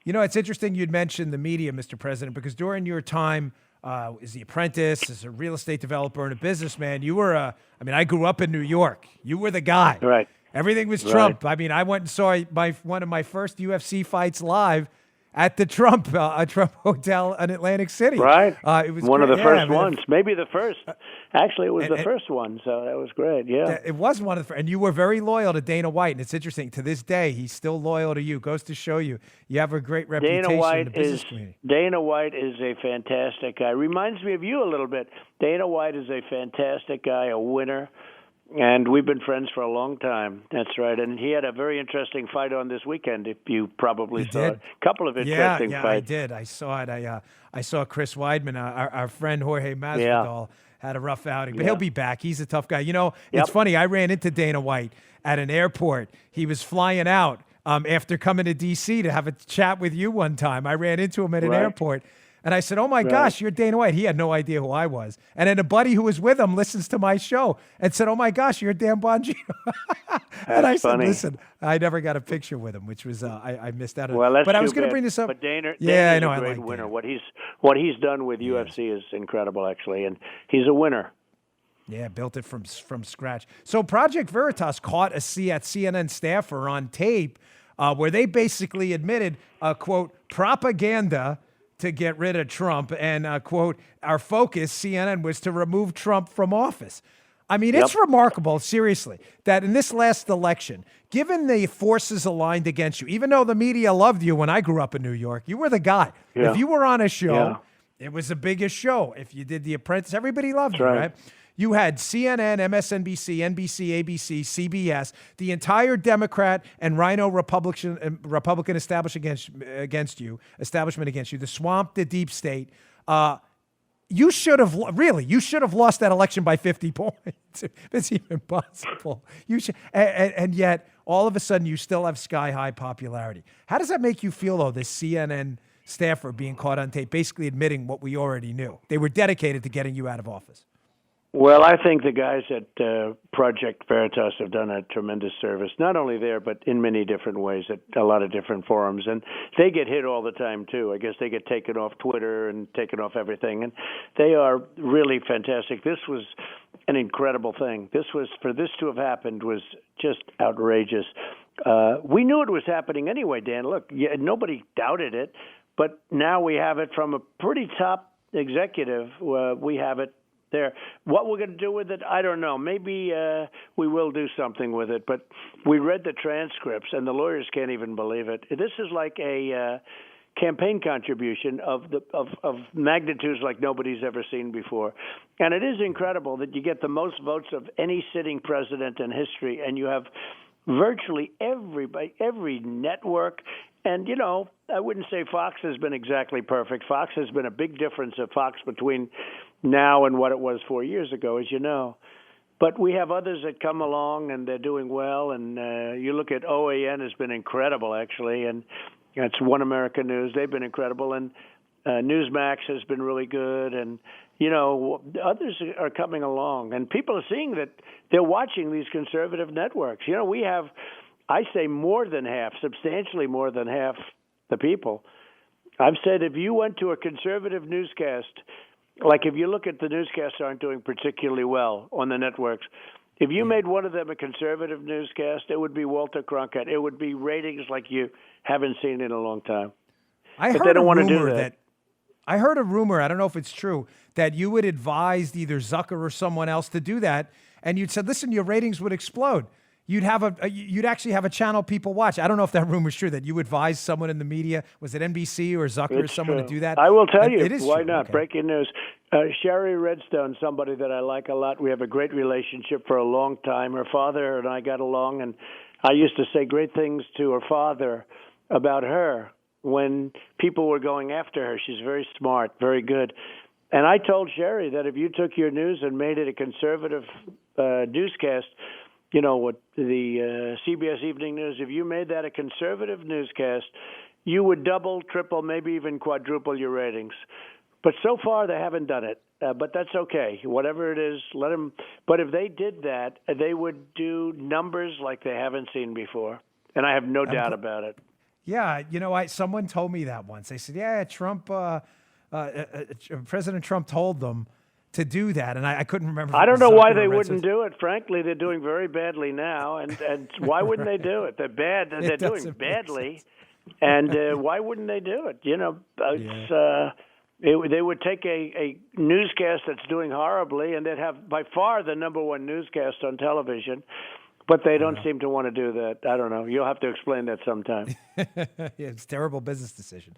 You know, it's interesting you'd mentioned the media, Mr. President, because during your time as The Apprentice, as a real estate developer and a businessman, you were I grew up in New York. You were the guy. Right. Everything was Right. Trump. I mean, I went and saw one of my first UFC fights live at the Trump Hotel in Atlantic City. Right. It was one of the great. first I mean, ones, maybe the first. Actually, it was the and- first one, so that was great. Yeah. It was one of the, and you were very loyal to Dana White, and it's interesting to this day he's still loyal to you. Goes to show you have a great reputation in the business community. Dana White is a fantastic guy. Reminds me of you a little bit. Dana White is a fantastic guy, a winner. And we've been friends for a long time. That's right. And he had a very interesting fight on this weekend, if you probably saw it. A couple of interesting yeah, fights. I did. I saw it. I saw Chris Weidman, our friend Jorge Masvidal, had a rough outing. But he'll be back. He's a tough guy. You know, it's funny. I ran into Dana White at an airport. He was flying out after coming to D.C. to have a chat with you one time. I ran into him at an airport. And I said, oh, my gosh, you're Dana White. He had no idea who I was. And then a buddy who was with him listens to my show and said, oh, my gosh, you're Dan Bongino. And I said, listen, I never got a picture with him, which was I missed out on. Well, that's but I was too going to bad. bring this up. But Dana's I know, a great I like winner. Dana. What he's done with UFC is incredible, actually. And he's a winner. Yeah, built it from scratch. So Project Veritas caught a CNN staffer on tape where they basically admitted, quote, propaganda to get rid of Trump and, quote, our focus, CNN, was to remove Trump from office. I mean, it's remarkable, seriously, that in this last election, given the forces aligned against you, even though the media loved you when I grew up in New York, you were the guy. Yeah. If you were on a show, it was the biggest show. If you did The Apprentice, everybody loved you, right? You had CNN, MSNBC, NBC, ABC, CBS, the entire Democrat and Rhino Republican establishment against you, the swamp, the deep state. You should have lost that election by 50 points. It's even possible. And yet all of a sudden you still have sky high popularity. How does that make you feel, though, this CNN staffer being caught on tape, basically admitting what we already knew? They were dedicated to getting you out of office. Well, I think the guys at Project Veritas have done a tremendous service, not only there, but in many different ways at a lot of different forums. And they get hit all the time, too. I guess they get taken off Twitter and taken off everything. And they are really fantastic. This was an incredible thing. For this to have happened was just outrageous. We knew it was happening anyway, Dan. Look, nobody doubted it. But now we have it from a pretty top executive. We have it there. What we're going to do with it, I don't know. Maybe we will do something with it. But we read the transcripts, and the lawyers can't even believe it. This is like a campaign contribution of magnitudes like nobody's ever seen before. And it is incredible that you get the most votes of any sitting president in history, and you have virtually every network. And, you know, I wouldn't say Fox has been exactly perfect. Fox has been a big difference of Fox between now and what it was 4 years ago, as you know. But we have others that come along, and they're doing well. And you look at OAN has been incredible, actually. And that's One America News. They've been incredible. And Newsmax has been really good. And, you know, others are coming along. And people are seeing that they're watching these conservative networks. You know, we have, I say more than half, substantially more than half the people. I've said if you went to a conservative newscast, like if you look at the newscasts aren't doing particularly well on the networks, if you made one of them a conservative newscast, it would be Walter Cronkite. It would be ratings like you haven't seen in a long time. But they don't want to do that. I heard a rumor, I don't know if it's true, that you would advise either Zucker or someone else to do that, and you'd said, listen, your ratings would explode. You'd actually have a channel people watch. I don't know if that rumor is true, that you advised someone in the media. Was it NBC or Zucker or someone to do that? I will tell you. It is why true. not? Okay. Breaking news. Sherry Redstone, somebody that I like a lot. We have a great relationship for a long time. Her father and I got along, and I used to say great things to her father about her when people were going after her. She's very smart, very good. And I told Sherry that if you took your news and made it a conservative newscast, you know, what the CBS Evening News, if you made that a conservative newscast, you would double, triple, maybe even quadruple your ratings. But so far, they haven't done it. But that's okay. Whatever it is, let them. But if they did that, they would do numbers like they haven't seen before. And I have no doubt about it. Yeah, someone told me that once. They said, "Yeah, Trump, President Trump told them to do that," and I couldn't remember. If I it don't was know why Zucker they or wouldn't Redsmith. do it. Frankly, they're doing very badly now, and why wouldn't they do it? They're bad. They're doing doesn't make badly, and why wouldn't they do it? It's. They would take a newscast that's doing horribly, and they'd have by far the number one newscast on television, but they don't seem to want to do that. I don't know. You'll have to explain that sometime. Yeah, it's a terrible business decision.